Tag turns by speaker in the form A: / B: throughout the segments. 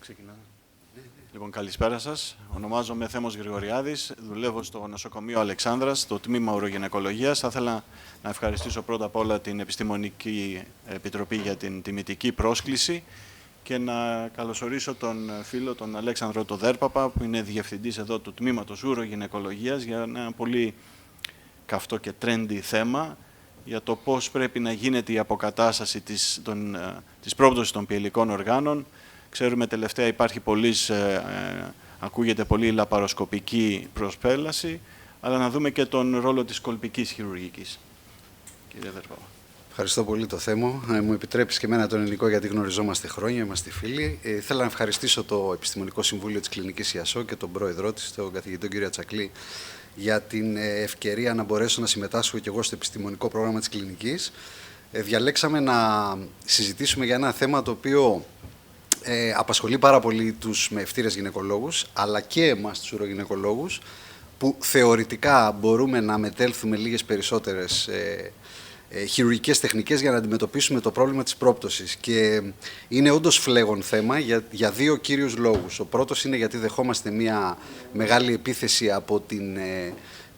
A: Ξεκινάμε. Λοιπόν, καλησπέρα σας. Ονομάζομαι Θέμος Γρηγοριάδης. Δουλεύω στο νοσοκομείο Αλεξάνδρας, στο τμήμα ουρογυναικολογίας. Θα ήθελα να ευχαριστήσω πρώτα απ' όλα την Επιστημονική Επιτροπή για την τιμητική πρόσκληση και να καλωσορίσω τον φίλο, τον Αλέξανδρο Τοδέρπαπα, που είναι διευθυντής εδώ του τμήματος ουρογυναικολογίας, για ένα πολύ καυτό και trendy θέμα για το πώς πρέπει να γίνεται η αποκατάσταση της πρόπτωσης των πιελικών οργάνων. Ξέρουμε τελευταία υπάρχει ακούγεται πολύ λαπαροσκοπική προσπέλαση, αλλά να δούμε και τον ρόλο της κολπικής χειρουργικής. Κύριε Δέρπαπα.
B: Ευχαριστώ πολύ το Θέμο. Μου επιτρέπεις και εμένα τον ελληνικό, γιατί γνωριζόμαστε χρόνια, είμαστε φίλοι. Θέλω να ευχαριστήσω το Επιστημονικό Συμβούλιο της Κλινικής ΙΑΣΟ και τον πρόεδρό της, τον καθηγητή τον κύριο Τσακλή, για την ευκαιρία να μπορέσω να συμμετάσχω και εγώ στο επιστημονικό πρόγραμμα της κλινικής. Διαλέξαμε να συζητήσουμε για ένα θέμα το οποίο απασχολεί πάρα πολύ τους μευτήρες γυναικολόγους, αλλά και εμάς τους ουρογυναικολόγους, που θεωρητικά μπορούμε να μετέλθουμε λίγες περισσότερες χειρουργικές τεχνικές για να αντιμετωπίσουμε το πρόβλημα της πρόπτωσης. Και είναι όντως φλέγον θέμα για δύο κύριους λόγους. Ο πρώτος είναι γιατί δεχόμαστε μια μεγάλη επίθεση από την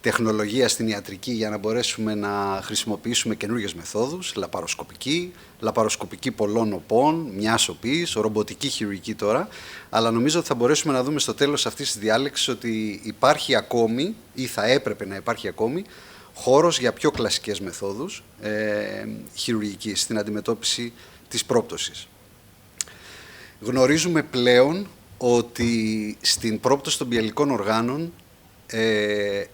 B: τεχνολογία στην ιατρική για να μπορέσουμε να χρησιμοποιήσουμε καινούργιες μεθόδους, λαπαροσκοπική πολλών οπών, μιας οπής, ρομποτική χειρουργική τώρα, αλλά νομίζω ότι θα μπορέσουμε να δούμε στο τέλος αυτής της διάλεξης ότι υπάρχει ακόμη, ή θα έπρεπε να υπάρχει ακόμη, χώρος για πιο κλασικές μεθόδους χειρουργικής στην αντιμετώπιση της πρόπτωσης. Γνωρίζουμε πλέον ότι στην πρόπτωση των πιελικών οργάνων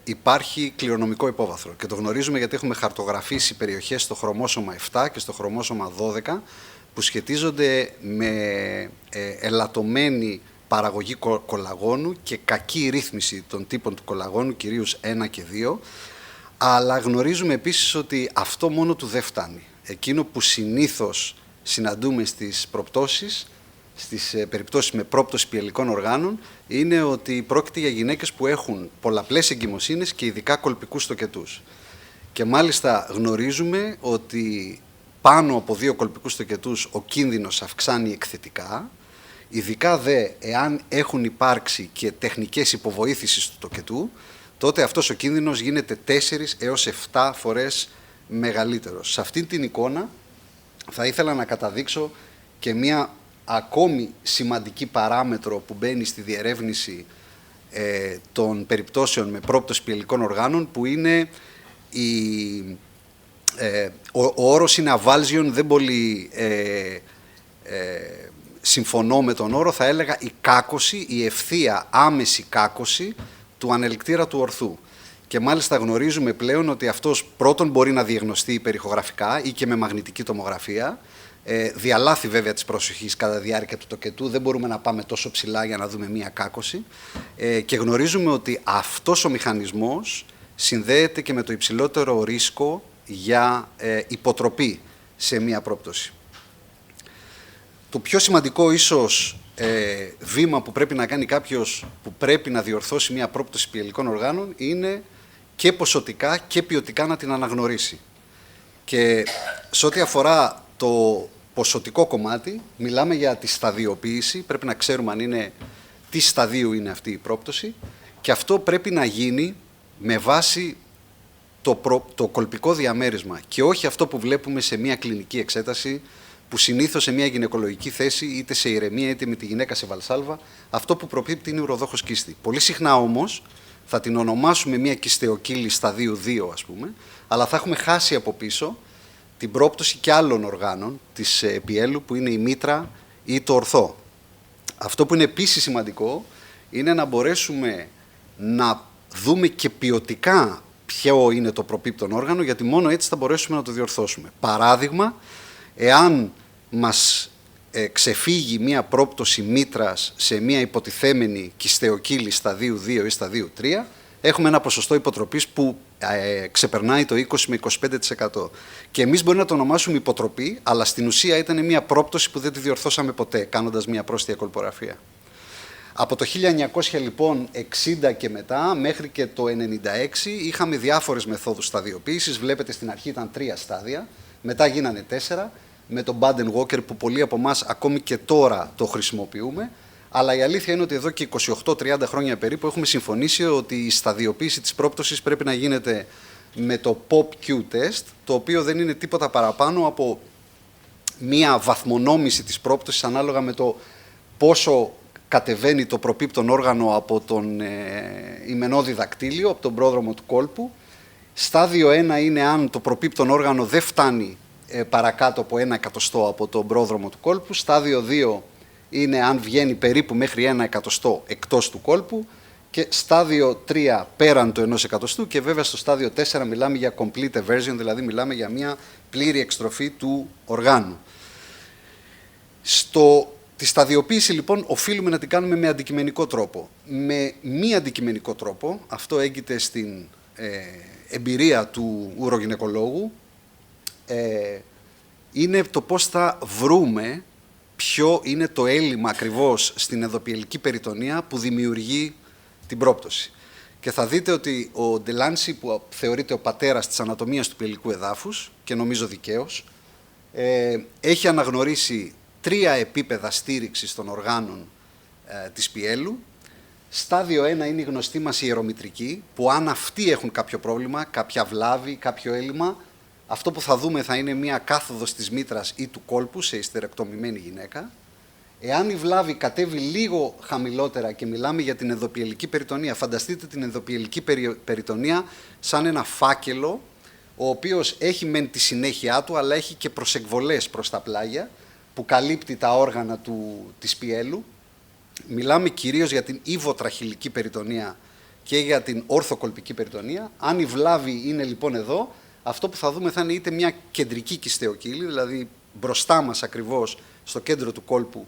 B: υπάρχει κληρονομικό υπόβαθρο, και το γνωρίζουμε γιατί έχουμε χαρτογραφήσει περιοχές στο χρωμόσωμα 7 και στο χρωμόσωμα 12 που σχετίζονται με ελαττωμένη παραγωγή κολαγόνου και κακή ρύθμιση των τύπων του κολαγόνου, κυρίως 1 και 2, αλλά γνωρίζουμε επίσης ότι αυτό μόνο του δεν φτάνει. Εκείνο που συνήθως συναντούμε στις προπτώσεις, στις περιπτώσεις με πρόπτωση πιελικών οργάνων, είναι ότι πρόκειται για γυναίκες που έχουν πολλαπλές εγκυμοσύνες και ειδικά κολπικούς τοκετούς. Και μάλιστα γνωρίζουμε ότι πάνω από 2 κολπικούς τοκετούς ο κίνδυνος αυξάνει εκθετικά, ειδικά δε εάν έχουν υπάρξει και τεχνικές υποβοήθησης του τοκετού, τότε αυτός ο κίνδυνος γίνεται 4 έως 7 φορές μεγαλύτερος. Σε αυτή την εικόνα θα ήθελα να καταδείξω και μία ακόμη σημαντική παράμετρο που μπαίνει στη διερεύνηση των περιπτώσεων με πρόπτωση πιελικών οργάνων, που είναι ο όρος είναι αβάλζιον, δεν πολύ συμφωνώ με τον όρο, θα έλεγα η κάκωση, η ευθεία άμεση κάκωση του ανελικτήρα του ορθού. Και μάλιστα γνωρίζουμε πλέον ότι αυτός πρώτον μπορεί να διαγνωστεί υπερηχογραφικά ή και με μαγνητική τομογραφία. Διαλάθει βέβαια της προσοχής κατά τη διάρκεια του τοκετού, δεν μπορούμε να πάμε τόσο ψηλά για να δούμε μία κάκωση. Και γνωρίζουμε ότι αυτός ο μηχανισμός συνδέεται και με το υψηλότερο ρίσκο για υποτροπή σε μία πρόπτωση. Το πιο σημαντικό ίσως βήμα που πρέπει να κάνει κάποιος που πρέπει να διορθώσει μία πρόπτωση πιελικών οργάνων είναι και ποσοτικά και ποιοτικά να την αναγνωρίσει. Και σε ό,τι αφορά το ποσοτικό κομμάτι, μιλάμε για τη σταδιοποίηση. Πρέπει να ξέρουμε αν είναι, τι σταδίου είναι αυτή η πρόπτωση, και αυτό πρέπει να γίνει με βάση το κολπικό διαμέρισμα και όχι αυτό που βλέπουμε σε μια κλινική εξέταση, που συνήθως σε μια γυναικολογική θέση, είτε σε ηρεμία είτε με τη γυναίκα σε βαλσάλβα, αυτό που προκύπτει είναι ουροδόχος κίστη. Πολύ συχνά όμως θα την ονομάσουμε μια κιστεοκύλη σταδίου 2, ας πούμε, αλλά θα έχουμε χάσει από πίσω την πρόπτωση και άλλων οργάνων της πιέλου, που είναι η μήτρα ή το ορθό. Αυτό που είναι επίσης σημαντικό είναι να μπορέσουμε να δούμε και ποιοτικά ποιο είναι το προπίπτον όργανο, γιατί μόνο έτσι θα μπορέσουμε να το διορθώσουμε. Παράδειγμα, εάν μας ξεφύγει μία πρόπτωση μήτρας σε μία υποτιθέμενη κιστεοκύλη σταδίου 2 ή σταδίου 3, έχουμε ένα ποσοστό υποτροπής που ξεπερνάει το 20 με 25%. Και εμείς μπορεί να το ονομάσουμε υποτροπή, αλλά στην ουσία ήταν μια πρόπτωση που δεν τη διορθώσαμε ποτέ, κάνοντας μια πρόστια κολπογραφία. Από το 1960 λοιπόν και μετά, μέχρι και το 1996, είχαμε διάφορες μεθόδους σταδιοποίησης. Βλέπετε στην αρχή ήταν 3 στάδια, μετά γίνανε 4, με τον Baden-Walker που πολλοί από εμάς ακόμη και τώρα το χρησιμοποιούμε, Αλλά η αλήθεια είναι ότι εδώ και 28-30 χρόνια περίπου έχουμε συμφωνήσει ότι η σταδιοποίηση της πρόπτωσης πρέπει να γίνεται με το POP-Q test, το οποίο δεν είναι τίποτα παραπάνω από μία βαθμονόμηση της πρόπτωσης ανάλογα με το πόσο κατεβαίνει το προπίπτον όργανο από τον ημενόδι δακτύλιο, από τον πρόδρομο του κόλπου. Στάδιο 1 είναι αν το προπίπτον όργανο δεν φτάνει παρακάτω από 1 εκατοστό από τον πρόδρομο του κόλπου. Στάδιο 2 είναι αν βγαίνει περίπου μέχρι 1 εκατοστό εκτός του κόλπου. Και στάδιο 3 πέραν του 1 εκατοστού. Και βέβαια στο στάδιο 4 μιλάμε για complete eversion, δηλαδή μιλάμε για μια πλήρη εξτροφή του οργάνου. Τη σταδιοποίηση λοιπόν οφείλουμε να την κάνουμε με αντικειμενικό τρόπο. Με μη αντικειμενικό τρόπο, αυτό έγκυται στην εμπειρία του ουρογυναικολόγου, είναι το πώς θα βρούμε ποιο είναι το έλλειμμα ακριβώς στην ενδοπιελική περιτονία που δημιουργεί την πρόπτωση. Και θα δείτε ότι ο Ντελάνση, που θεωρείται ο πατέρας της ανατομίας του πιελικού εδάφους, και νομίζω δικαίως, έχει αναγνωρίσει 3 επίπεδα στήριξης των οργάνων της πιέλου. Στάδιο 1 είναι η γνωστή μας ιερομητρική, που αν αυτοί έχουν κάποιο πρόβλημα, κάποια βλάβη, κάποιο έλλειμμα, αυτό που θα δούμε θα είναι μια κάθοδος της μήτρας ή του κόλπου σε ιστερεκτομημένη γυναίκα. Εάν η βλάβη κατέβει λίγο χαμηλότερα και μιλάμε για την ενδοπιελική περιτονία, φανταστείτε την ενδοπιελική περιτονία σαν ένα φάκελο, ο οποίος έχει μεν τη συνέχεια του, αλλά έχει και προσεκβολές προς τα πλάγια, που καλύπτει τα όργανα της πιέλου. Μιλάμε κυρίως για την ιβοτραχυλική περιτονία και για την ορθοκολπική περιτονία. Αν η βλάβη είναι λοιπόν εδώ, αυτό που θα δούμε θα είναι είτε μια κεντρική κιστεοκύλη, δηλαδή μπροστά μας ακριβώς στο κέντρο του κόλπου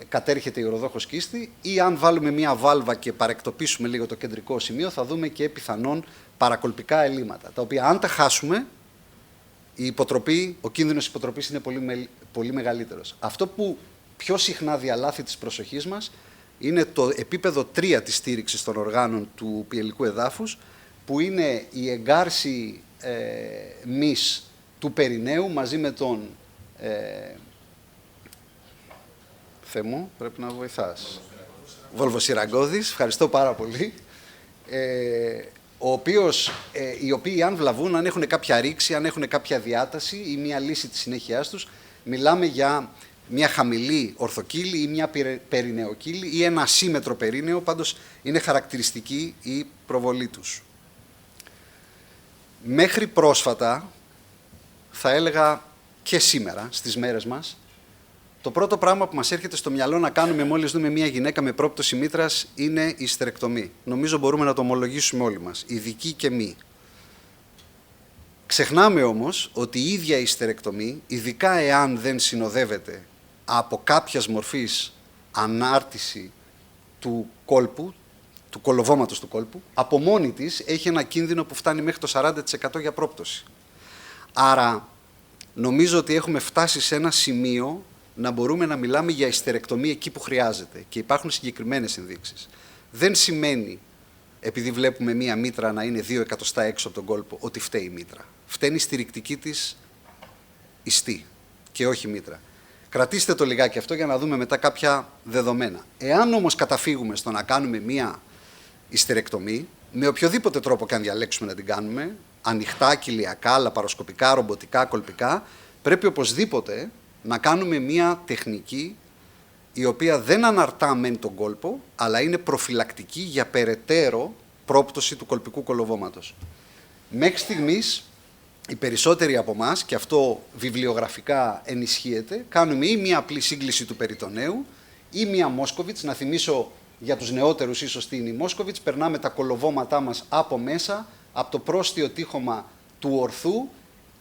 B: κατέρχεται η οροδόχος κίστη, ή αν βάλουμε μια βάλβα και παρεκτοπίσουμε λίγο το κεντρικό σημείο, θα δούμε και πιθανόν παρακολπικά ελλείμματα, τα οποία αν τα χάσουμε, ο κίνδυνος υποτροπής είναι πολύ μεγαλύτερος. Αυτό που πιο συχνά διαλάθει της προσοχής μας είναι το επίπεδο 3 της στήριξης των οργάνων του πιελικού εδάφους, που είναι η εγκάρση μυς του περιναίου μαζί με τον... Θεέ μου, πρέπει να βοηθάς. Βολβοσιραγκώδης, ευχαριστώ πάρα πολύ. Οι οποίοι αν βλαβούν, αν έχουν κάποια ρήξη, αν έχουν κάποια διάταση ή μια λύση της συνέχειάς τους, μιλάμε για μια χαμηλή ορθοκύλη ή μια περινεοκύλη ή ένα ασύμετρο περίνεο, πάντως είναι χαρακτηριστική η προβολή τους. Μέχρι πρόσφατα, θα έλεγα και σήμερα, στις μέρες μας, το πρώτο πράγμα που μας έρχεται στο μυαλό να κάνουμε μόλις δούμε μια γυναίκα με πρόπτωση μήτρας είναι η ιστερεκτομή. Νομίζω μπορούμε να το ομολογήσουμε όλοι μας, ειδικοί και μη. Ξεχνάμε όμως ότι η ίδια η ιστερεκτομή, ειδικά εάν δεν συνοδεύεται από κάποιας μορφής ανάρτηση του κόλπου, του κολοβώματος του κόλπου, από μόνη της έχει ένα κίνδυνο που φτάνει μέχρι το 40% για πρόπτωση. Άρα νομίζω ότι έχουμε φτάσει σε ένα σημείο να μπορούμε να μιλάμε για ιστερεκτομή εκεί που χρειάζεται και υπάρχουν συγκεκριμένες ενδείξεις. Δεν σημαίνει, επειδή βλέπουμε μία μήτρα να είναι 2 εκατοστά έξω από τον κόλπο, ότι φταίει η μήτρα. Φταίνει η στηρικτική της ιστή και όχι η μήτρα. Κρατήστε το λιγάκι αυτό για να δούμε μετά κάποια δεδομένα. Εάν όμως καταφύγουμε στο να κάνουμε μία ιστερεκτομή, με οποιοδήποτε τρόπο και αν διαλέξουμε να την κάνουμε, ανοιχτά, κοιλιακά, λαπαροσκοπικά, ρομποτικά, κολπικά, πρέπει οπωσδήποτε να κάνουμε μία τεχνική η οποία δεν αναρτά μεν τον κόλπο, αλλά είναι προφυλακτική για περαιτέρω πρόπτωση του κολπικού κολοβώματος. Μέχρι στιγμής, οι περισσότεροι από εμάς, και αυτό βιβλιογραφικά ενισχύεται, κάνουμε ή μία απλή σύγκληση του περιτονέου ή μία Μόσκοβιτς. Να θυμίσω για τους νεότερους ίσως τι είναι η Μόσκοβιτς. Περνάμε τα κολοβώματά μας από μέσα, από το πρόστιο τείχομα του ορθού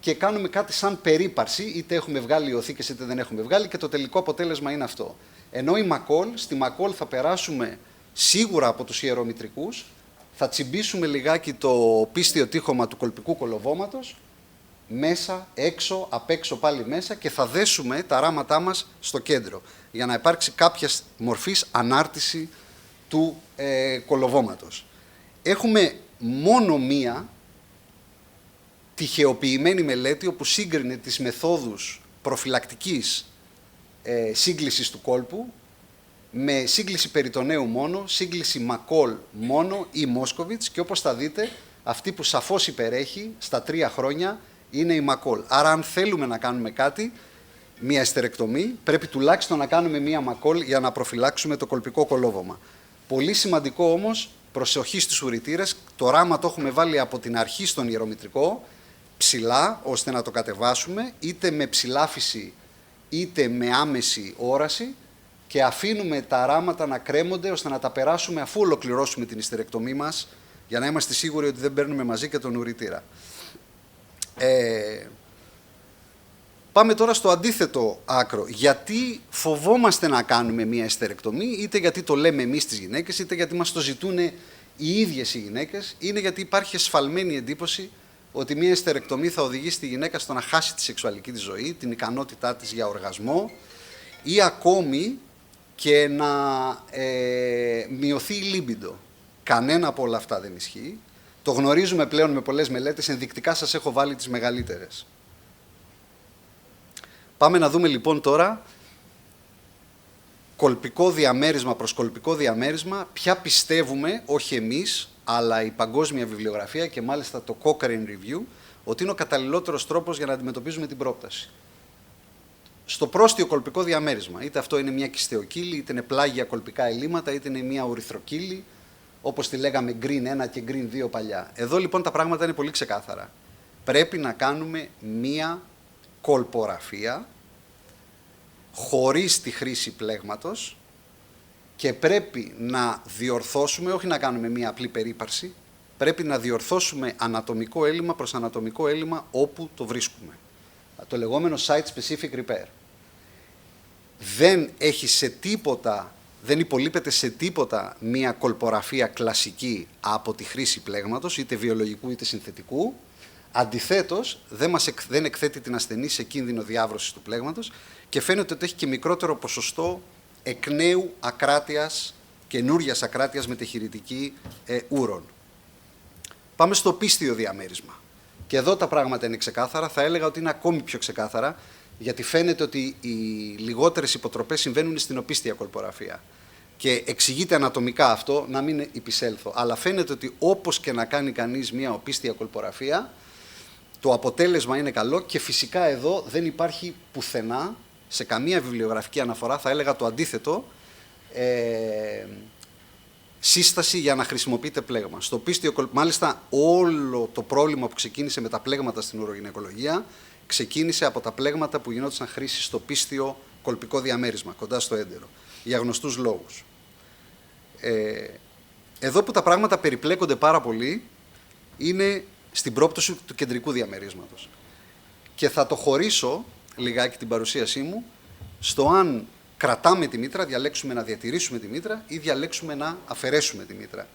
B: και κάνουμε κάτι σαν περίπαρση, είτε έχουμε βγάλει οθήκες είτε δεν έχουμε βγάλει, και το τελικό αποτέλεσμα είναι αυτό. Ενώ στη Μακόλ θα περάσουμε σίγουρα από τους ιερομητρικούς, θα τσιμπήσουμε λιγάκι το πίστιο τείχομα του κολπικού κολοβώματος, μέσα, έξω, απ' έξω πάλι μέσα, και θα δέσουμε τα ράματά μας στο κέντρο, για να υπάρξει κάποια μορφής ανάρτηση του κολοβώματος. Έχουμε μόνο μία τυχεοποιημένη μελέτη όπου σύγκρινε τις μεθόδους προφυλακτικής σύγκλησης του κόλπου με σύγκληση περιτονέου μόνο, σύγκληση Μακόλ μόνο ή Μόσκοβιτς, και όπως θα δείτε, αυτή που σαφώς υπερέχει στα 3 χρόνια είναι η Μακόλ. Άρα αν θέλουμε να κάνουμε κάτι, μία ιστερεκτομή, πρέπει τουλάχιστον να κάνουμε μία Μακόλ για να προφυλάξουμε το κολπικό κολόβωμα. Πολύ σημαντικό όμως, προσοχή στους ουρητήρες, το ράμα το έχουμε βάλει από την αρχή στον ιερομητρικό, ψηλά, ώστε να το κατεβάσουμε, είτε με ψηλάφυση είτε με άμεση όραση, και αφήνουμε τα ράματα να κρέμονται ώστε να τα περάσουμε αφού ολοκληρώσουμε την ιστερεκτομή μας, για να είμαστε σίγουροι ότι δεν παίρνουμε μαζί και τον ουρητήρα. Πάμε τώρα στο αντίθετο άκρο. Γιατί φοβόμαστε να κάνουμε μία ιστερεκτομή, είτε γιατί το λέμε εμείς τις γυναίκες, είτε γιατί μας το ζητούν οι ίδιες οι γυναίκες, είναι γιατί υπάρχει εσφαλμένη εντύπωση ότι μία ιστερεκτομή θα οδηγήσει τη γυναίκα στο να χάσει τη σεξουαλική της ζωή, την ικανότητά της για οργασμό, ή ακόμη και να μειωθεί η λίμπιντο. Κανένα από όλα αυτά δεν ισχύει. Το γνωρίζουμε πλέον με πολλές μελέτες, ενδεικτικά σας έχω βάλει τις μεγαλύτερες. Πάμε να δούμε λοιπόν τώρα κολπικό διαμέρισμα προς κολπικό διαμέρισμα, ποια πιστεύουμε, όχι εμείς, αλλά η παγκόσμια βιβλιογραφία και μάλιστα το Cochrane Review, ότι είναι ο καταλληλότερος τρόπος για να αντιμετωπίζουμε την πρόπταση. Στο πρόστιο κολπικό διαμέρισμα, είτε αυτό είναι μια κιστεοκύλη, είτε είναι πλάγια κολπικά ελλείμματα, είτε είναι μια ουρυθροκύλη, όπως τη λέγαμε Green 1 και Green 2 παλιά. Εδώ λοιπόν τα πράγματα είναι πολύ ξεκάθαρα. Πρέπει να κάνουμε μια κολπογραφία χωρίς τη χρήση πλέγματος και πρέπει να διορθώσουμε, όχι να κάνουμε μια απλή περίπαρση, πρέπει να διορθώσουμε ανατομικό έλλειμμα προς ανατομικό έλλειμμα όπου το βρίσκουμε. Το λεγόμενο site-specific repair. Δεν έχει σε τίποτα, δεν υπολείπεται σε τίποτα μια κολπογραφία κλασική από τη χρήση πλέγματος, είτε βιολογικού είτε συνθετικού. Αντιθέτως, δεν εκθέτει την ασθενή σε κίνδυνο διάβρωσης του πλέγματος και φαίνεται ότι έχει και μικρότερο ποσοστό εκ νέου ακράτειας, καινούριας ακράτειας μετεχειρητική ούρων. Πάμε στο πίστιο διαμέρισμα. Και εδώ τα πράγματα είναι ξεκάθαρα, θα έλεγα ότι είναι ακόμη πιο ξεκάθαρα, γιατί φαίνεται ότι οι λιγότερες υποτροπές συμβαίνουν στην οπίστια κολπογραφία. Και εξηγείται ανατομικά αυτό, να μην υπησέλθω, αλλά φαίνεται ότι όπως και να κάνει κανείς μια οπίστια κολπογραφία, το αποτέλεσμα είναι καλό και φυσικά εδώ δεν υπάρχει πουθενά, σε καμία βιβλιογραφική αναφορά, θα έλεγα το αντίθετο, σύσταση για να χρησιμοποιείτε πλέγμα. Στο πίστιο, μάλιστα όλο το πρόβλημα που ξεκίνησε με τα πλέγματα στην ουρογυναικολογία ξεκίνησε από τα πλέγματα που γινόντουσαν χρήση στο πίστιο κολπικό διαμέρισμα, κοντά στο έντερο, για γνωστούς λόγους. Εδώ που τα πράγματα περιπλέκονται πάρα πολύ είναι στην πρόπτωση του κεντρικού διαμερίσματος. Και θα το χωρίσω λιγάκι την παρουσίασή μου στο αν κρατάμε τη μήτρα, διαλέξουμε να διατηρήσουμε τη μήτρα ή διαλέξουμε να αφαιρέσουμε τη μήτρα.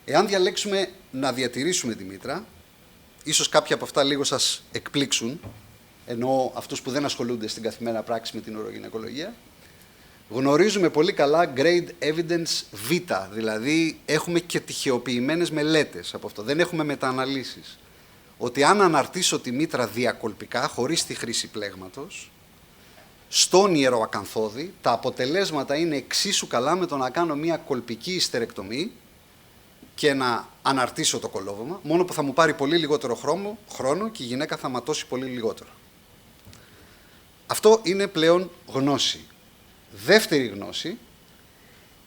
B: Εάν διαλέξουμε να διατηρήσουμε τη μήτρα, ίσως κάποια από αυτά λίγο σας εκπλήξουν, ενώ αυτούς που δεν ασχολούνται στην καθημερινή πράξη με την ουρογυναικολογία, γνωρίζουμε πολύ καλά grade evidence Β, δηλαδή έχουμε και τυχεοποιημένες μελέτες από αυτό, δεν έχουμε μετααναλύσεις. Ότι αν αναρτήσω τη μήτρα διακολπικά, χωρίς τη χρήση πλέγματος, στον ιεροακανθόδη, τα αποτελέσματα είναι εξίσου καλά με το να κάνω μια κολπική ιστερεκτομή και να αναρτήσω το κολόβωμα, μόνο που θα μου πάρει πολύ λιγότερο χρόνο και η γυναίκα θα ματώσει πολύ λιγότερο. Αυτό είναι πλέον γνώση. Δεύτερη γνώση,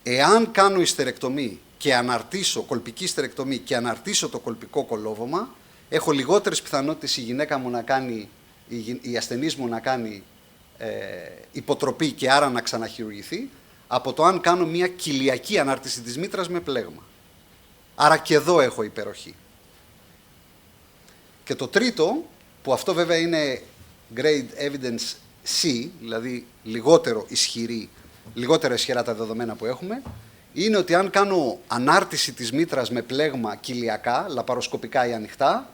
B: εάν κάνω ιστερεκτομή και αναρτήσω, κολπική ιστερεκτομή και αναρτήσω το κολπικό κολόβωμα, έχω λιγότερες πιθανότητες η γυναίκα μου να κάνει, η ασθενής μου να κάνει υποτροπή και άρα να ξαναχειρουργηθεί, από το αν κάνω μια κοιλιακή ανάρτηση της μήτρας με πλέγμα. Άρα και εδώ έχω υπεροχή. Και το τρίτο, που αυτό βέβαια είναι grade evidence C, δηλαδή λιγότερα ισχυρά τα δεδομένα που έχουμε, είναι ότι αν κάνω ανάρτηση της μήτρας με πλέγμα κοιλιακά, λαπαροσκοπικά ή ανοιχτά,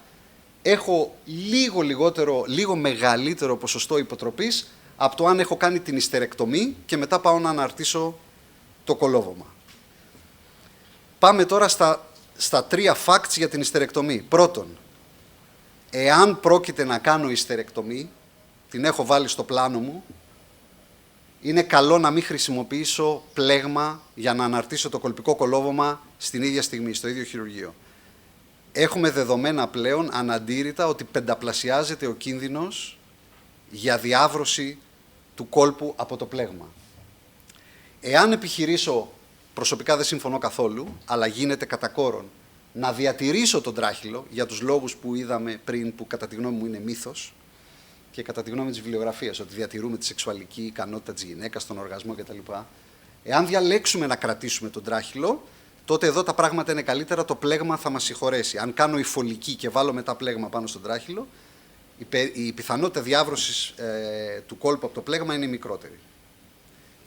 B: έχω λίγο μεγαλύτερο ποσοστό υποτροπής από το αν έχω κάνει την ιστερεκτομή και μετά πάω να αναρτήσω το κολόβωμα. Πάμε τώρα στα 3 facts για την ιστερεκτομή. Πρώτον, εάν πρόκειται να κάνω ιστερεκτομή, την έχω βάλει στο πλάνο μου, είναι καλό να μην χρησιμοποιήσω πλέγμα για να αναρτήσω το κολπικό κολόβωμα στην ίδια στιγμή, στο ίδιο χειρουργείο. Έχουμε δεδομένα πλέον αναντήρητα ότι πενταπλασιάζεται ο κίνδυνος για διάβρωση του κόλπου από το πλέγμα. Εάν επιχειρήσω, προσωπικά δεν συμφωνώ καθόλου, αλλά γίνεται κατά κόρον, να διατηρήσω τον τράχυλο για τους λόγους που είδαμε πριν, που κατά τη γνώμη μου είναι μύθος, και κατά τη γνώμη της βιβλιογραφίας, ότι διατηρούμε τη σεξουαλική ικανότητα της γυναίκας, τον οργασμό κτλ. Εάν διαλέξουμε να κρατήσουμε τον τράχυλο, τότε εδώ τα πράγματα είναι καλύτερα, το πλέγμα θα μας συγχωρέσει. Αν κάνω υφολική και βάλω μετά πλέγμα πάνω στον τράχυλο, η πιθανότητα διάβρωσης του κόλπου από το πλέγμα είναι μικρότερη.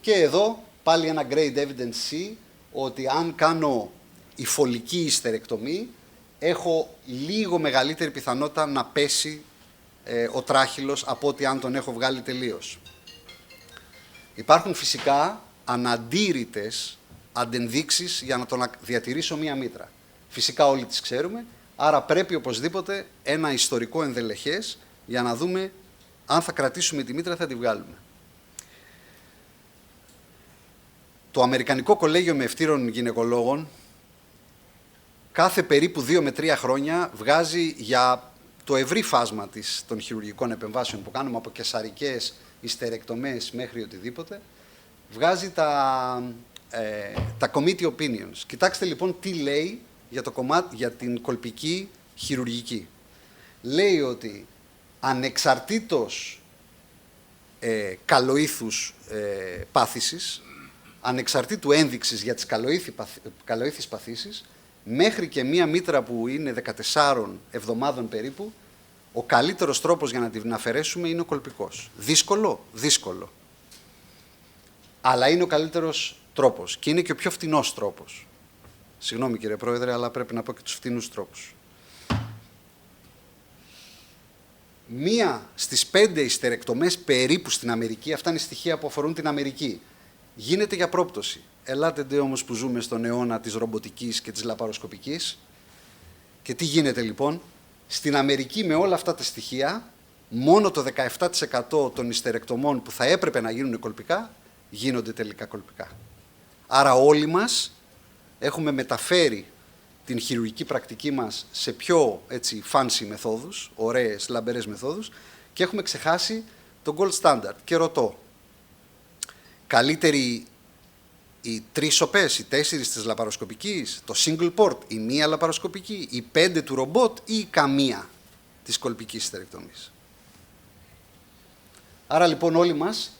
B: Και εδώ πάλι ένα great evidence C, ότι αν κάνω υφολική ιστερεκτομή, έχω λίγο μεγαλύτερη πιθανότητα να πέσει ο τράχυλος από ότι αν τον έχω βγάλει τελείως. Υπάρχουν φυσικά αναντήρητες αντενδείξεις για να τον διατηρήσω μία μήτρα. Φυσικά όλοι τις ξέρουμε, άρα πρέπει οπωσδήποτε ένα ιστορικό ενδελεχές για να δούμε αν θα κρατήσουμε τη μήτρα, θα τη βγάλουμε. Το Αμερικανικό Κολέγιο Μευτήρων Γυναικολόγων κάθε περίπου 2 με 3 χρόνια βγάζει για το ευρύ φάσμα των χειρουργικών επεμβάσεων που κάνουμε, από καισαρικές, ιστερεκτομές μέχρι οτιδήποτε, βγάζει τα committee opinions. Κοιτάξτε λοιπόν τι λέει για, για την κολπική χειρουργική. Λέει ότι ανεξαρτήτως καλοήθους πάθησης, ανεξαρτήτου ένδειξης για τις καλοήθεις παθήσεις, μέχρι και μία μήτρα που είναι 14 εβδομάδων περίπου, ο καλύτερος τρόπος για να την αφαιρέσουμε είναι ο κολπικός. Δύσκολο, δύσκολο. Αλλά είναι ο καλύτερος τρόπος και είναι και ο πιο φτηνός τρόπος. Συγγνώμη κύριε Πρόεδρε, αλλά πρέπει να πω και τους φτηνούς τρόπους. 1 στις 5 ιστερεκτομές περίπου στην Αμερική, αυτά είναι στοιχεία που αφορούν την Αμερική, γίνεται για πρόπτωση. Ελάτε ντε όμως που ζούμε στον αιώνα της ρομποτικής και της λαπαροσκοπικής. Και τι γίνεται λοιπόν? Στην Αμερική με όλα αυτά τα στοιχεία, μόνο το 17% των ιστερεκτομών που θα έπρεπε να γίνουν κολπικά, γίνονται τελικά κολπικά. Άρα όλοι μας έχουμε μεταφέρει την χειρουργική πρακτική μας σε πιο έτσι fancy μεθόδους, ωραίες, λαμπερές μεθόδους, και έχουμε ξεχάσει το gold standard. Και ρωτώ, καλύτερη οι 3 σοπές, οι 4 της λαπαροσκοπικής, το single port, η 1 λαπαροσκοπική, οι 5 του ρομπότ ή η καμία της κολπικής ιστερεκτομής? Άρα λοιπόν όλοι μας,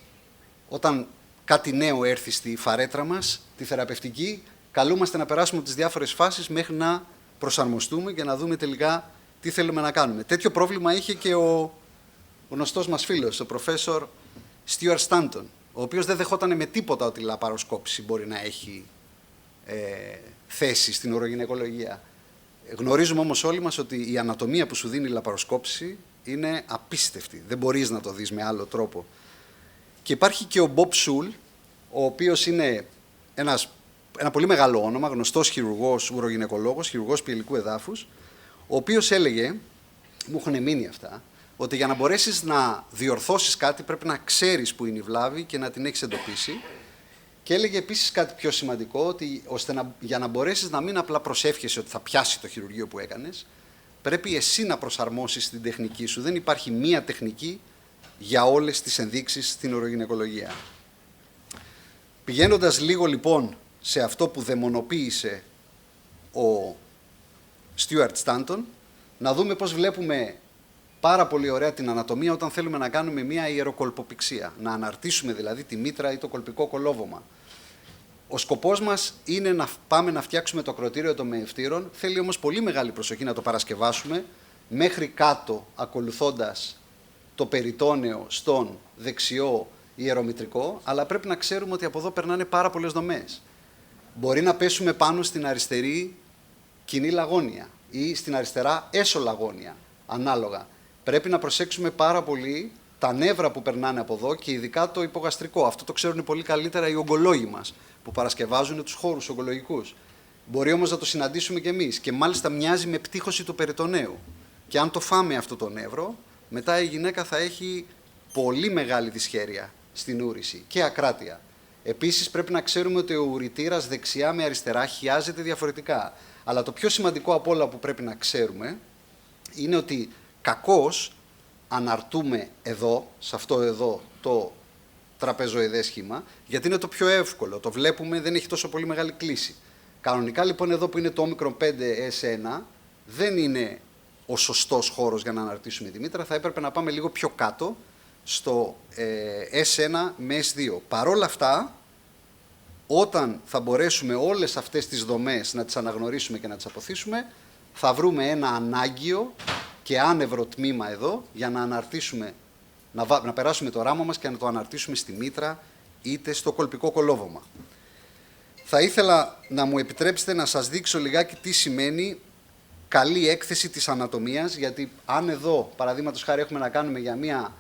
B: όταν κάτι νέο έρθει στη φαρέτρα μας, τη θεραπευτική, καλούμαστε να περάσουμε από τις διάφορες φάσεις μέχρι να προσαρμοστούμε και να δούμε τελικά τι θέλουμε να κάνουμε. Τέτοιο πρόβλημα είχε και ο γνωστός μας φίλος, ο Professor Stuart Stanton, ο οποίος δεν δεχόταν με τίποτα ότι η λαπαροσκόπηση μπορεί να έχει θέση στην ουρογυναικολογία. Γνωρίζουμε όμως όλοι μας ότι η ανατομία που σου δίνει η λαπαροσκόπηση είναι απίστευτη. Δεν μπορείς να το δεις με άλλο τρόπο. Και υπάρχει και ο Bob Sewell, ο οποίος είναι ένα πολύ μεγάλο όνομα, γνωστός χειρουργός, ουρογυναικολόγος, χειρουργός πιελικού εδάφους, ο οποίος έλεγε, μου έχουν μείνει αυτά, ότι για να μπορέσεις να διορθώσεις κάτι πρέπει να ξέρεις που είναι η βλάβη και να την έχεις εντοπίσει. Και έλεγε επίσης κάτι πιο σημαντικό, ότι για να μπορέσεις να μην απλά προσεύχεσαι ότι θα πιάσει το χειρουργείο που έκανες, πρέπει εσύ να προσαρμόσεις την τεχνική σου. Δεν υπάρχει μία τεχνική για όλες τις ενδείξεις στην ουρογυναικολογία. Πηγαίνοντας λίγο λοιπόν σε αυτό που δαιμονοποίησε ο Stuart Stanton, να δούμε πώς βλέπουμε πάρα πολύ ωραία την ανατομία όταν θέλουμε να κάνουμε μία ιεροκολποπηξία, να αναρτήσουμε δηλαδή τη μήτρα ή το κολπικό κολόβωμα. Ο σκοπός μας είναι να πάμε να φτιάξουμε το ακροτήριο των μεευτήρων, θέλει όμως πολύ μεγάλη προσοχή να το παρασκευάσουμε μέχρι κάτω, ακολουθώντας το περιτόνεο στον δεξιό ιερομητρικό, αλλά πρέπει να ξέρουμε ότι από εδώ περνάνε πάρα πολλές δομές. Μπορεί να πέσουμε πάνω στην αριστερή κοινή λαγόνια ή στην αριστερά έσω-λαγόνια, ανάλογα. Πρέπει να προσέξουμε πάρα πολύ τα νεύρα που περνάνε από εδώ και ειδικά το υπογαστρικό. Αυτό το ξέρουν πολύ καλύτερα οι ογκολόγοι μας, που παρασκευάζουν τους χώρους ογκολογικούς. Μπορεί όμως να το συναντήσουμε κι εμείς και μάλιστα μοιάζει με πτύχωση του περιτονέου. Και αν το φάμε αυτό το νεύρο, μετά η γυναίκα θα έχει πολύ μεγάλη δυσχέρεια στην ούρηση και ακράτεια. Επίσης πρέπει να ξέρουμε ότι ο ουρητήρας δεξιά με αριστερά χιάζεται διαφορετικά. Αλλά το πιο σημαντικό από όλα που πρέπει να ξέρουμε είναι ότι κακώς αναρτούμε εδώ, σε αυτό εδώ το τραπεζοειδές σχήμα, γιατί είναι το πιο εύκολο. Το βλέπουμε, δεν έχει τόσο πολύ μεγάλη κλίση. Κανονικά λοιπόν εδώ που είναι το όμικρον 5S1 δεν είναι ο σωστός χώρος για να αναρτήσουμε τη μήτρα, θα έπρεπε να πάμε λίγο πιο κάτω στο S1 με S2. Παρόλα αυτά, όταν θα μπορέσουμε όλες αυτές τις δομές να τις αναγνωρίσουμε και να τις αποθήσουμε, θα βρούμε ένα ανάγκιο και άνευρο τμήμα εδώ για να αναρτήσουμε, να περάσουμε το ράμα μας και να το αναρτήσουμε στη μήτρα είτε στο κολπικό κολόβωμα. Θα ήθελα να μου επιτρέψετε να σας δείξω λιγάκι τι σημαίνει καλή έκθεση της ανατομίας, γιατί αν εδώ, παραδείγματος χάρη, έχουμε να κάνουμε για μία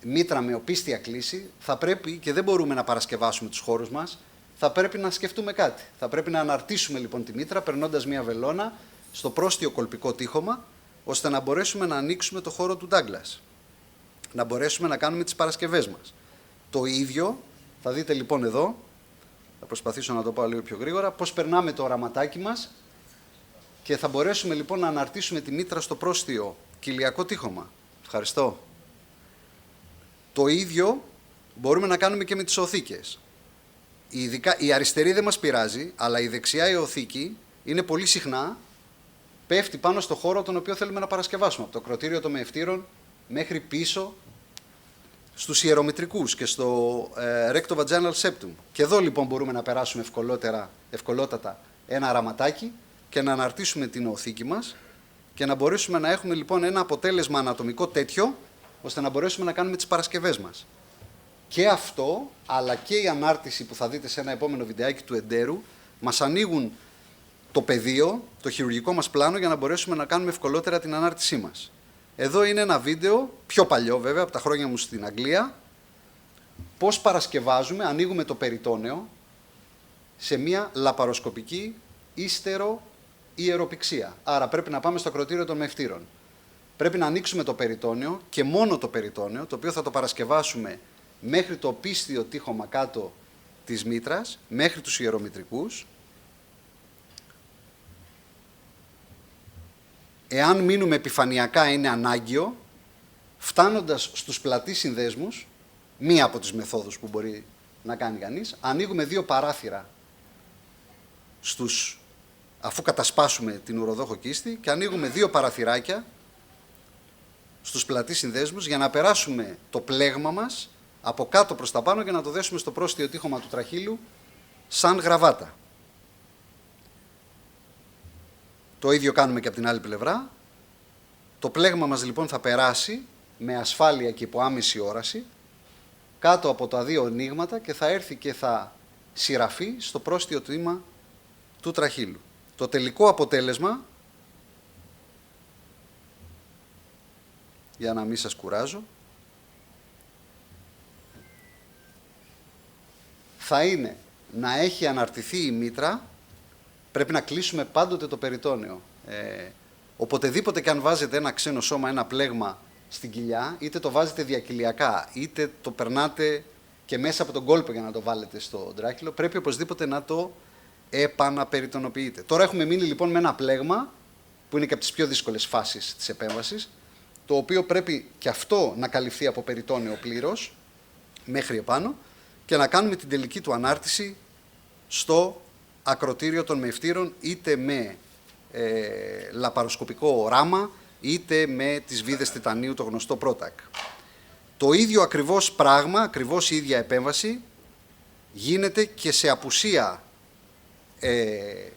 B: μήτρα με οπίστια κλίση, θα πρέπει και δεν μπορούμε να παρασκευάσουμε τους χώρους μας, θα πρέπει να σκεφτούμε κάτι. Θα πρέπει να αναρτήσουμε λοιπόν τη μήτρα περνώντας μία βελόνα στο πρόστιο κολπικό τείχομα, ώστε να μπορέσουμε να ανοίξουμε το χώρο του Douglas. Να μπορέσουμε να κάνουμε τις παρασκευές μας. Το ίδιο, θα δείτε λοιπόν εδώ, θα προσπαθήσω να το πάω λίγο πιο γρήγορα, πώς περνάμε το οραματάκι μας και θα μπορέσουμε λοιπόν να αναρτήσουμε τη μήτρα στο πρόστιο κοιλιακό τείχομα. Ευχαριστώ. Το ίδιο μπορούμε να κάνουμε και με τις οθήκες. Η αριστερή δεν μας πειράζει, αλλά η δεξιά η οθήκη είναι πολύ συχνά πέφτει πάνω στο χώρο τον οποίο θέλουμε να παρασκευάσουμε. Από το ακροτήριο των μεευτήρων μέχρι πίσω στους ιερομητρικούς και στο recto-vaginal septum. Και εδώ λοιπόν μπορούμε να περάσουμε ευκολότατα ένα αραματάκι και να αναρτήσουμε την οθήκη μας και να μπορέσουμε να έχουμε λοιπόν ένα αποτέλεσμα ανατομικό τέτοιο, ώστε να μπορέσουμε να κάνουμε τις παρασκευές μας. Και αυτό, αλλά και η ανάρτηση που θα δείτε σε ένα επόμενο βιντεάκι του εντέρου, μας ανοίγουν το πεδίο, το χειρουργικό μας πλάνο, για να μπορέσουμε να κάνουμε ευκολότερα την ανάρτησή μας. Εδώ είναι ένα βίντεο, πιο παλιό βέβαια, από τα χρόνια μου στην Αγγλία, πώς παρασκευάζουμε, ανοίγουμε το περιτόνεο σε μια λαπαροσκοπική ύστερο-ιεροπηξία. Άρα πρέπει να πάμε στο ακροτήριο των μεευτήρων. Πρέπει να ανοίξουμε το περιτόνεο και μόνο το περιτόνεο, το οποίο θα το παρασκευάσουμε μέχρι το οπίστιο τείχομα κάτω της μήτρας, μέχρι τους ιερομητρικούς. Εάν μείνουμε επιφανειακά είναι ανάγκιο, φτάνοντας στους πλατείς συνδέσμους, μία από τις μεθόδους που μπορεί να κάνει κανείς, ανοίγουμε δύο παράθυρα αφού κατασπάσουμε την ουροδόχο κίστη, και ανοίγουμε δύο παραθυράκια στους πλατείς συνδέσμους για να περάσουμε το πλέγμα μας από κάτω προς τα πάνω και να το δέσουμε στο πρόστιο τείχομα του τραχύλου σαν γραβάτα. Το ίδιο κάνουμε και από την άλλη πλευρά. Το πλέγμα μας λοιπόν θα περάσει με ασφάλεια και υπό άμεση όραση κάτω από τα δύο ανοίγματα και θα έρθει και θα σειραφεί στο πρόστιο τμήμα του τραχύλου. Το τελικό αποτέλεσμα, για να μην σας κουράζω, θα είναι να έχει αναρτηθεί η μήτρα. Πρέπει να κλείσουμε πάντοτε το περιτόνεο. Οποτεδήποτε και αν βάζετε ένα ξένο σώμα, ένα πλέγμα στην κοιλιά, είτε το βάζετε διακυλιακά, είτε το περνάτε και μέσα από τον κόλπο για να το βάλετε στο τράχυλο, πρέπει οπωσδήποτε να το επαναπεριτονοποιείτε. Τώρα έχουμε μείνει λοιπόν με ένα πλέγμα, που είναι και από τις πιο δύσκολες φάσεις της επέμβασης, το οποίο πρέπει και αυτό να καλυφθεί από περιτόνεο πλήρως, μέχρι επάνω, και να κάνουμε την τελική του ανάρτηση στο ακροτήριο των μεευτήρων, είτε με λαπαροσκοπικό ράμα, είτε με τις βίδες τιτανίου, το γνωστό Protac. Το ίδιο ακριβώς πράγμα, ακριβώς η ίδια επέμβαση, γίνεται και σε απουσία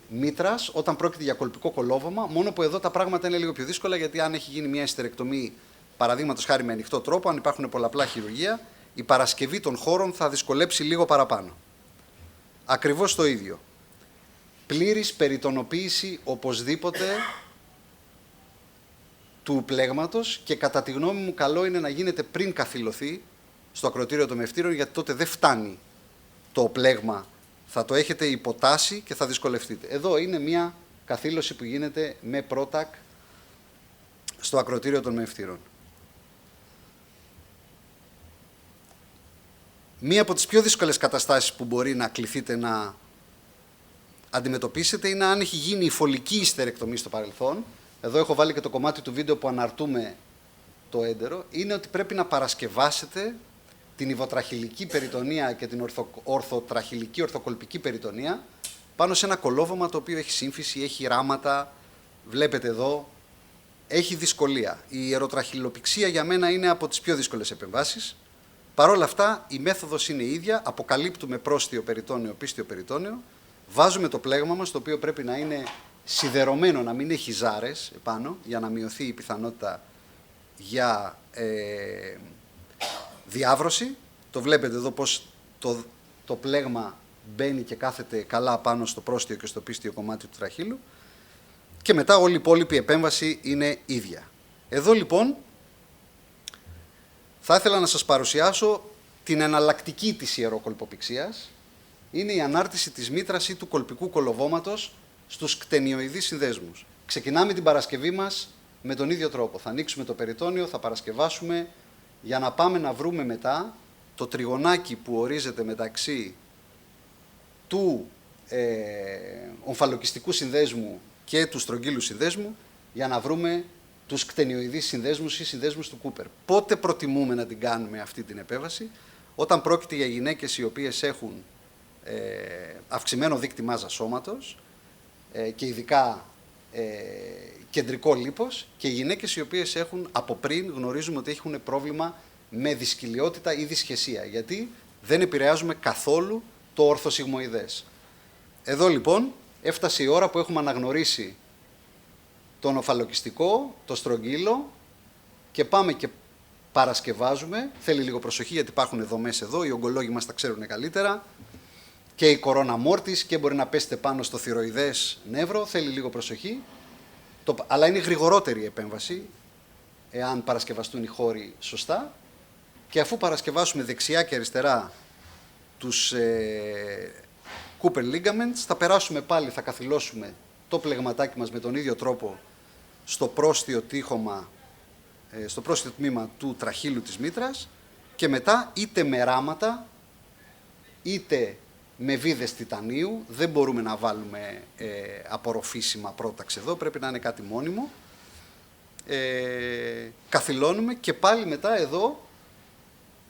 B: μήτρας, όταν πρόκειται για κολπικό κολόβωμα, μόνο που εδώ τα πράγματα είναι λίγο πιο δύσκολα, γιατί αν έχει γίνει μια ιστερεκτομή, παραδείγματος χάρη με ανοιχτό τρόπο, αν υπάρχουν πολλαπλά χειρουργεία, η παρασκευή των χώρων θα δυσκολέψει λίγο παραπάνω. Ακριβώς το ίδιο. Πλήρης περιτονοποίηση οπωσδήποτε του πλέγματος, και κατά τη γνώμη μου καλό είναι να γίνεται πριν καθυλωθεί στο ακροτήριο των μεευτήρων, γιατί τότε δεν φτάνει το πλέγμα, θα το έχετε υποτάσει και θα δυσκολευτείτε. Εδώ είναι μια καθήλωση που γίνεται με Protac στο ακροτήριο των μεευτήρων. Μία από τις πιο δύσκολες καταστάσεις που μπορεί να κληθείτε να αντιμετωπίσετε είναι αν έχει γίνει η φωλική υστερεκτομή στο παρελθόν. Εδώ έχω βάλει και το κομμάτι του βίντεο που αναρτούμε το έντερο. Είναι ότι πρέπει να παρασκευάσετε την υβοτραχυλική περιτονία και την ορθοτραχυλική ορθοκολπική περιτονία πάνω σε ένα κολόβωμα το οποίο έχει σύμφυση, έχει ράματα. Βλέπετε εδώ, έχει δυσκολία. Η ιεροτραχυλοπηξία για μένα είναι από τις πιο δύσκολες επεμβάσεις. Παρ' όλα αυτά, η μέθοδος είναι η ίδια. Αποκαλύπτουμε πρόστιο περιτόνιο, πίστιο περιτόνιο. Βάζουμε το πλέγμα μας, το οποίο πρέπει να είναι σιδερωμένο, να μην έχει ζάρες επάνω, για να μειωθεί η πιθανότητα για διάβρωση. Το βλέπετε εδώ πως το πλέγμα μπαίνει και κάθεται καλά πάνω στο πρόστιο και στο πίστιο κομμάτι του τραχύλου. Και μετά όλη η υπόλοιπη επέμβαση είναι ίδια. Εδώ λοιπόν θα ήθελα να σας παρουσιάσω την εναλλακτική της ιεροκολποπηξίας. Είναι η ανάρτηση της μήτρας ή του κολπικού κολοβώματος στους κτενιοειδείς συνδέσμους. Ξεκινάμε την Παρασκευή μας με τον ίδιο τρόπο. Θα ανοίξουμε το περιτόνιο, θα παρασκευάσουμε για να πάμε να βρούμε μετά το τριγωνάκι που ορίζεται μεταξύ του ομφαλοκιστικού συνδέσμου και του στρογγύλου συνδέσμου για να βρούμε τους κτενιοειδείς συνδέσμους ή συνδέσμους του Κούπερ. Πότε προτιμούμε να την κάνουμε αυτή την επέμβαση? Όταν πρόκειται για γυναίκες οι οποίες έχουν αυξημένο δείκτη μάζας σώματος και ειδικά κεντρικό λίπος, και γυναίκες οι οποίες έχουν από πριν γνωρίζουμε ότι έχουν πρόβλημα με δυσκυλιότητα ή δυσχεσία, γιατί δεν επηρεάζουμε καθόλου το ορθοσυγμοειδές. Εδώ λοιπόν έφτασε η ώρα που έχουμε αναγνωρίσει τον ομφαλοκιστικό, το στρογγύλο, και πάμε και παρασκευάζουμε. Θέλει λίγο προσοχή γιατί υπάρχουν δομές εδώ, οι ογκολόγοι μας τα ξέρουν καλύτερα, και η κορώνα μόρτης, και μπορεί να πέσετε πάνω στο θυροειδές νεύρο, θέλει λίγο προσοχή. Αλλά είναι γρηγορότερη η επέμβαση, εάν παρασκευαστούν οι χώροι σωστά. Και αφού παρασκευάσουμε δεξιά και αριστερά τους Cooper ligaments, θα περάσουμε πάλι, θα καθυλώσουμε το πλεγματάκι μας με τον ίδιο τρόπο στο πρόστιο τείχομα, στο πρόστιο τμήμα του τραχύλου της μήτρας, και μετά είτε με ράματα είτε με βίδες τιτανίου. Δεν μπορούμε να βάλουμε απορροφήσιμα πρόταξ εδώ, πρέπει να είναι κάτι μόνιμο. Καθυλώνουμε και πάλι μετά εδώ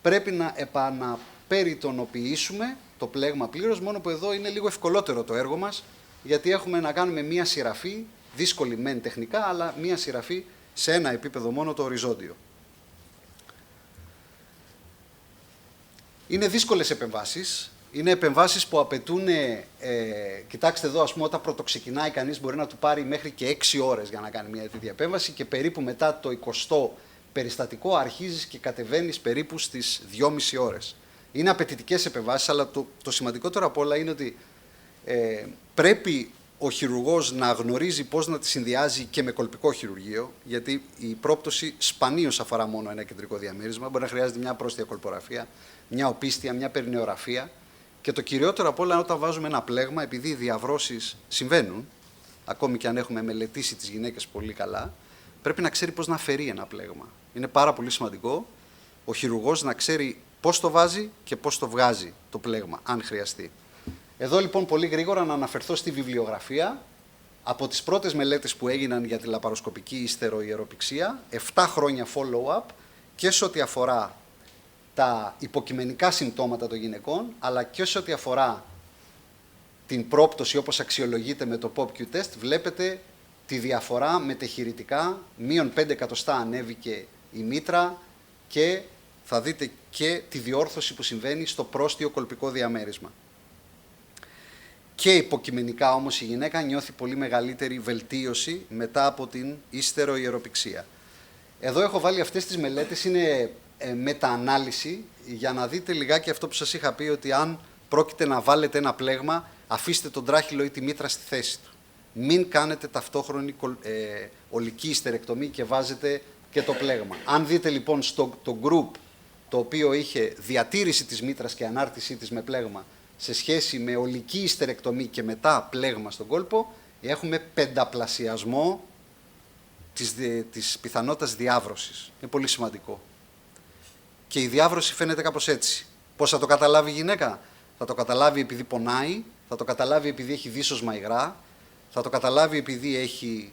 B: πρέπει να επαναπεριτονοποιήσουμε το πλέγμα πλήρως, μόνο που εδώ είναι λίγο ευκολότερο το έργο μας, γιατί έχουμε να κάνουμε μία σειραφή, δύσκολη μεν τεχνικά, αλλά μία σειραφή σε ένα επίπεδο μόνο, το οριζόντιο. Είναι δύσκολες επεμβάσεις. Είναι επεμβάσεις που απαιτούν, κοιτάξτε εδώ, ας πούμε, όταν πρωτοξεκινάει κανείς μπορεί να του πάρει μέχρι και 6 ώρες για να κάνει μια τέτοια επέμβαση, και περίπου μετά το 20ο περιστατικό αρχίζεις και κατεβαίνεις περίπου στις 2,5 ώρες. Είναι απαιτητικές επεμβάσεις, αλλά το σημαντικότερο απ' όλα είναι ότι πρέπει ο χειρουργός να γνωρίζει πώς να τη συνδυάζει και με κολπικό χειρουργείο, γιατί η πρόπτωση σπανίως αφορά μόνο ένα κεντρικό διαμέρισμα. Μπορεί να χρειάζεται μια πρόστια κολπογραφία, μια οπίστια, μια περινεογραφία. Και το κυριότερο απ' όλα, όταν βάζουμε ένα πλέγμα, επειδή οι διαβρώσεις συμβαίνουν, ακόμη και αν έχουμε μελετήσει τις γυναίκες πολύ καλά, πρέπει να ξέρει πώς να αφαιρεί ένα πλέγμα. Είναι πάρα πολύ σημαντικό ο χειρουργός να ξέρει πώς το βάζει και πώς το βγάζει το πλέγμα, αν χρειαστεί. Εδώ λοιπόν πολύ γρήγορα να αναφερθώ στη βιβλιογραφία. Από τις πρώτες μελέτες που έγιναν για τη λαπαροσκοπική υστεροϊεροπηξία, 7 χρόνια follow-up, και σε ό,τι αφορά τα υποκειμενικά συμπτώματα των γυναικών, αλλά και σε ό,τι αφορά την πρόπτωση όπως αξιολογείται με το POPQ test, βλέπετε τη διαφορά μετεχειρητικά, μείον 5 εκατοστά ανέβηκε η μήτρα, και θα δείτε και τη διόρθωση που συμβαίνει στο πρόστιο κολπικό διαμέρισμα. Και υποκειμενικά όμως η γυναίκα νιώθει πολύ μεγαλύτερη βελτίωση μετά από την υστεροϊεροπηξία. Εδώ έχω βάλει αυτές τις μελέτες, είναι μεταανάλυση, για να δείτε λιγάκι αυτό που σας είχα πει, ότι αν πρόκειται να βάλετε ένα πλέγμα, αφήστε τον τράχυλο ή τη μήτρα στη θέση του. Μην κάνετε ταυτόχρονη ολική υστερεκτομή και βάζετε και το πλέγμα. Αν δείτε λοιπόν το group το οποίο είχε διατήρηση της μήτρας και ανάρτησή της με πλέγμα σε σχέση με ολική υστερεκτομή και μετά πλέγμα στον κόλπο, έχουμε πενταπλασιασμό της πιθανότητας διάβρωσης. Είναι πολύ σημαντικό. Και η διάβρωση φαίνεται κάπως έτσι. Πώς θα το καταλάβει η γυναίκα? Θα το καταλάβει επειδή πονάει, θα το καταλάβει επειδή έχει δίσοσμα υγρά, θα το καταλάβει επειδή έχει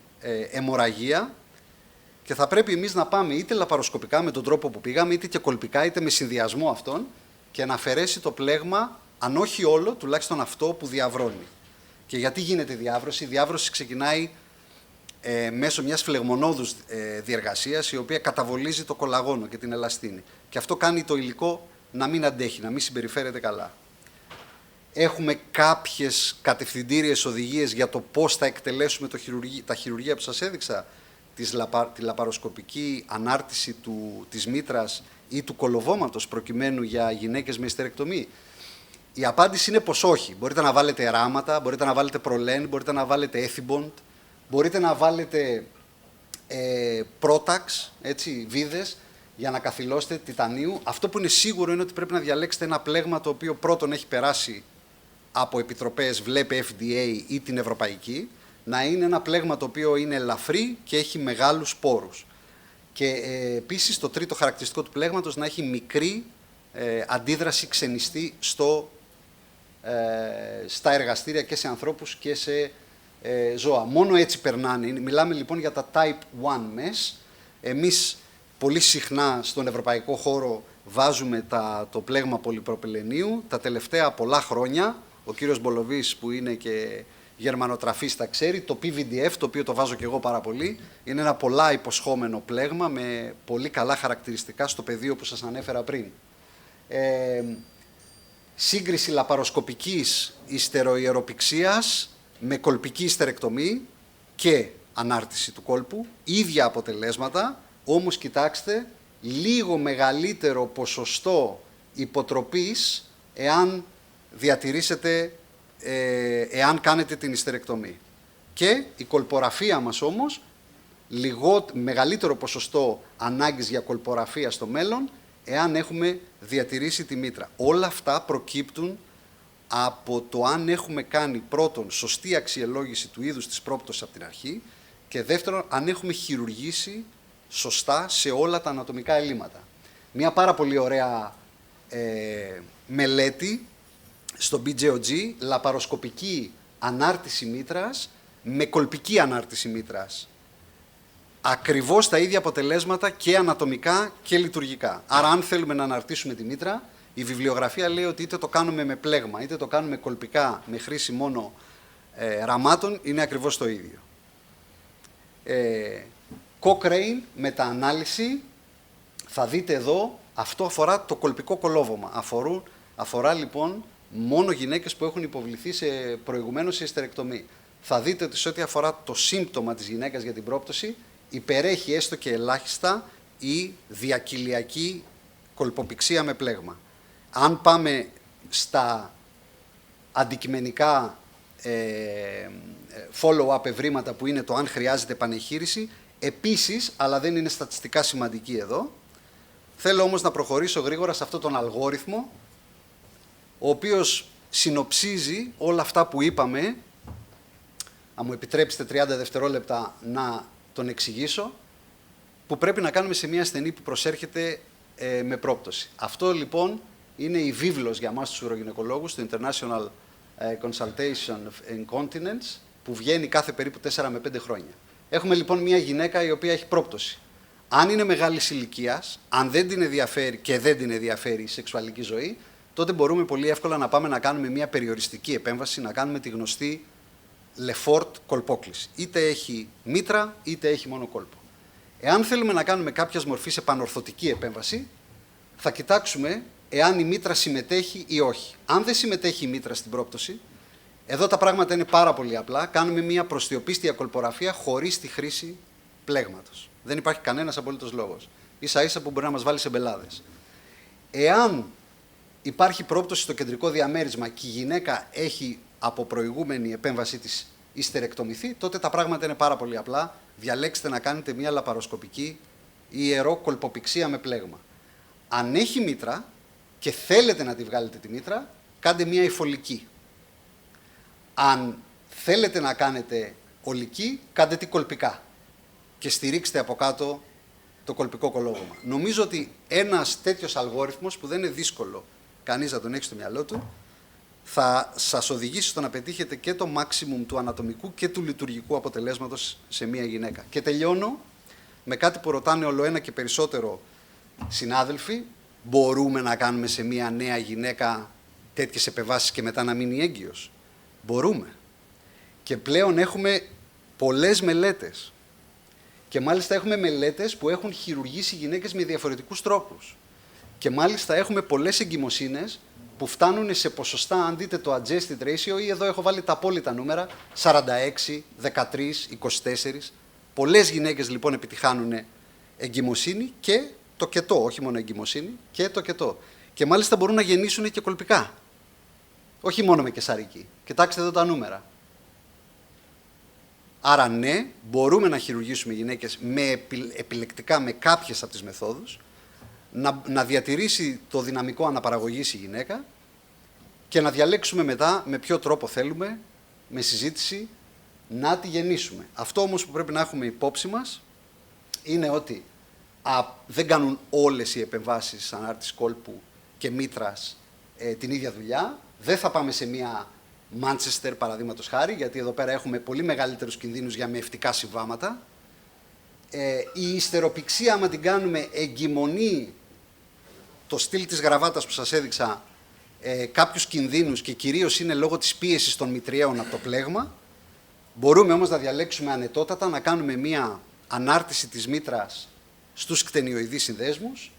B: αιμορραγία και θα πρέπει εμείς να πάμε είτε λαπαροσκοπικά με τον τρόπο που πήγαμε, είτε και κολπικά, είτε με συνδυασμό αυτών και να αφαιρέσει το πλέγμα, αν όχι όλο, τουλάχιστον αυτό που διαβρώνει. Και γιατί γίνεται η διάβρωση? Η διάβρωση ξεκινάει μέσω μιας φλεγμονώδους διεργασίας, η οποία καταβολίζει το κολαγόνο και την ελαστίνη. Και αυτό κάνει το υλικό να μην αντέχει, να μην συμπεριφέρεται καλά. Έχουμε κάποιες κατευθυντήριες οδηγίες για το πώς θα εκτελέσουμε τα χειρουργεία που σας έδειξα, τη λαπαροσκοπική ανάρτηση της μήτρας ή του κολοβώματος προκειμένου για γυναίκες με ιστερεκτομή. Η απάντηση είναι πως όχι. Μπορείτε να βάλετε ράματα, μπορείτε να βάλετε προλέν, μπορείτε να βάλετε έθιμποντ, μπορείτε να βάλετε πρόταξ, βίδες, για να καθυλώσετε τιτανίου. Αυτό που είναι σίγουρο είναι ότι πρέπει να διαλέξετε ένα πλέγμα το οποίο πρώτον έχει περάσει από επιτροπές, βλέπε FDA ή την ευρωπαϊκή, να είναι ένα πλέγμα το οποίο είναι ελαφρύ και έχει μεγάλους σπόρους. Και επίσης το τρίτο χαρακτηριστικό του πλέγματος να έχει μικρή αντίδραση ξενιστή στα εργαστήρια και σε ανθρώπους και σε ζώα. Μόνο έτσι περνάνε. Μιλάμε λοιπόν για τα Type 1 mesh. Εμείς πολύ συχνά στον ευρωπαϊκό χώρο βάζουμε το πλέγμα πολυπροπυλενίου. Τα τελευταία πολλά χρόνια, ο κύριος Μπολοβής που είναι και γερμανοτραφής τα ξέρει, το PVDF, το οποίο το βάζω και εγώ πάρα πολύ, είναι ένα πολλά υποσχόμενο πλέγμα με πολύ καλά χαρακτηριστικά στο πεδίο που σας ανέφερα πριν. Σύγκριση λαπαροσκοπικής ιστεροϊεροπηξίας με κολπική ιστερεκτομή και ανάρτηση του κόλπου, ίδια αποτελέσματα, όμως κοιτάξτε, λίγο μεγαλύτερο ποσοστό υποτροπής εάν εάν κάνετε την ιστερεκτομή. Και η κολπογραφία μας όμως, μεγαλύτερο ποσοστό ανάγκης για κολπογραφία στο μέλλον, εάν έχουμε διατηρήσει τη μήτρα. Όλα αυτά προκύπτουν από το αν έχουμε κάνει πρώτον σωστή αξιολόγηση του είδους της πρόπτωσης από την αρχή και δεύτερον αν έχουμε χειρουργήσει σωστά σε όλα τα ανατομικά ελλείμματα. Μια πάρα πολύ ωραία μελέτη στο BJOG, λαπαροσκοπική ανάρτηση μήτρας με κολπική ανάρτηση μήτρας. Ακριβώς τα ίδια αποτελέσματα και ανατομικά και λειτουργικά. Άρα αν θέλουμε να αναρτήσουμε τη μήτρα, η βιβλιογραφία λέει ότι είτε το κάνουμε με πλέγμα, είτε το κάνουμε κολπικά με χρήση μόνο ραμάτων, είναι ακριβώς το ίδιο. Cochrane, μεταανάλυση, θα δείτε εδώ, αυτό αφορά το κολπικό κολόβωμα. Αφορά λοιπόν μόνο γυναίκες που έχουν υποβληθεί προηγουμένως σε ιστερεκτομή. Θα δείτε ότι σε ό,τι αφορά το σύμπτωμα της γυναίκας για την πρόπτωση, υπερέχει έστω και ελάχιστα η διακυλιακή κολποπηξία με πλέγμα. Αν πάμε στα αντικειμενικά follow-up ευρήματα που είναι το αν χρειάζεται επανεχείριση, επίσης, αλλά δεν είναι στατιστικά σημαντική εδώ, θέλω όμως να προχωρήσω γρήγορα σε αυτόν τον αλγόριθμο, ο οποίος συνοψίζει όλα αυτά που είπαμε. Αν μου επιτρέψετε 30 δευτερόλεπτα να τον εξηγήσω, που πρέπει να κάνουμε σε μια ασθενή που προσέρχεται με πρόπτωση. Αυτό λοιπόν είναι η βίβλος για εμάς τους ουρογυναικολόγους, το International Consultation of Incontinence, που βγαίνει κάθε περίπου 4 με 5 χρόνια. Έχουμε λοιπόν μια γυναίκα η οποία έχει πρόπτωση. Αν είναι μεγάλης ηλικίας, αν δεν την ενδιαφέρει και δεν την ενδιαφέρει η σεξουαλική ζωή, τότε μπορούμε πολύ εύκολα να πάμε να κάνουμε μια περιοριστική επέμβαση, να κάνουμε τη γνωστή Lefort κολπόκληση. Είτε έχει μήτρα, είτε έχει μόνο κόλπο. Εάν θέλουμε να κάνουμε κάποια μορφή επανορθωτική επέμβαση, θα κοιτάξουμε εάν η μήτρα συμμετέχει ή όχι. Αν δεν συμμετέχει η μήτρα στην πρόπτωση, εδώ τα πράγματα είναι πάρα πολύ απλά. Κάνουμε μια προστιοπίστια κολπογραφία χωρίς τη χρήση πλέγματος. Δεν υπάρχει κανένας απολύτως λόγος. Ίσα-ίσα που μπορεί να μας βάλει σε μπελάδες. Εάν υπάρχει πρόπτωση στο κεντρικό διαμέρισμα και η γυναίκα έχει από προηγούμενη επέμβαση της ιστερεκτομηθεί, τότε τα πράγματα είναι πάρα πολύ απλά. Διαλέξτε να κάνετε μια λαπαροσκοπική ιερό κολποπηξία με πλέγμα. Αν έχει μήτρα και θέλετε να τη βγάλετε τη μήτρα, κάντε μια υφολική. Αν θέλετε να κάνετε ολική, κάντε τη κολπικά και στηρίξτε από κάτω το κολπικό κολόβωμα. Νομίζω ότι ένας τέτοιος αλγόριθμος που δεν είναι δύσκολο κανείς να τον έχει στο μυαλό του, θα σας οδηγήσει στο να πετύχετε και το maximum του ανατομικού και του λειτουργικού αποτελέσματος σε μία γυναίκα. Και τελειώνω με κάτι που ρωτάνε όλο ένα και περισσότερο συνάδελφοι. Μπορούμε να κάνουμε σε μία νέα γυναίκα τέτοιες επεμβάσεις και μετά να μείνει έγκυος? Μπορούμε. Και πλέον έχουμε πολλές μελέτες. Και μάλιστα έχουμε μελέτες που έχουν χειρουργήσει γυναίκες με διαφορετικούς τρόπους. Και μάλιστα έχουμε πολλές εγκυμοσύνες που φτάνουν σε ποσοστά, αν δείτε το adjusted ratio, ή εδώ έχω βάλει τα απόλυτα νούμερα, 46, 13, 24. Πολλές γυναίκες λοιπόν επιτυχάνουν εγκυμοσύνη και το κετό, όχι μόνο εγκυμοσύνη, και το κετό. Και μάλιστα μπορούν να γεννήσουν και κολπικά. Όχι μόνο με καισαρική. Κοιτάξτε εδώ τα νούμερα. Άρα ναι, μπορούμε να χειρουργήσουμε γυναίκες επιλεκτικά με κάποιες από τις μεθόδους, να διατηρήσει το δυναμικό αναπαραγωγής η γυναίκα και να διαλέξουμε μετά με ποιο τρόπο θέλουμε, με συζήτηση, να τη γεννήσουμε. Αυτό όμως που πρέπει να έχουμε υπόψη μας είναι ότι δεν κάνουν όλες οι επεμβάσεις ανάρτησης κόλπου και μήτρας την ίδια δουλειά. Δεν θα πάμε σε μια Μάντσεστερ παραδείγματος χάρη, γιατί εδώ πέρα έχουμε πολύ μεγαλύτερους κινδύνους για μευτικά συμβάματα. Η υστεροπηξία, άμα την κάνουμε, εγκυμονεί το στυλ της γραβάτας που σας έδειξα, κάποιους κινδύνους και κυρίως είναι λόγω της πίεσης των μητριαίων από το πλέγμα. Μπορούμε όμως να διαλέξουμε ανετότατα να κάνουμε μία ανάρτηση της μήτρας στους κτενιοειδείς συνδέσμους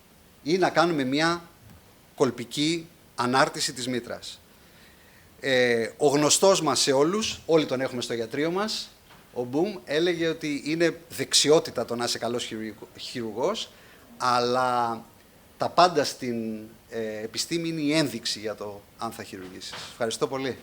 B: ή να κάνουμε μία κολπική ανάρτηση της μήτρας. Ο γνωστός μας σε όλους, όλοι τον έχουμε στο ιατρείο μας, ο Μπουμ, έλεγε ότι είναι δεξιότητα το να είσαι καλός χειρουργός, αλλά τα πάντα στην επιστήμη είναι η ένδειξη για το αν θα χειρουργήσεις. Ευχαριστώ πολύ.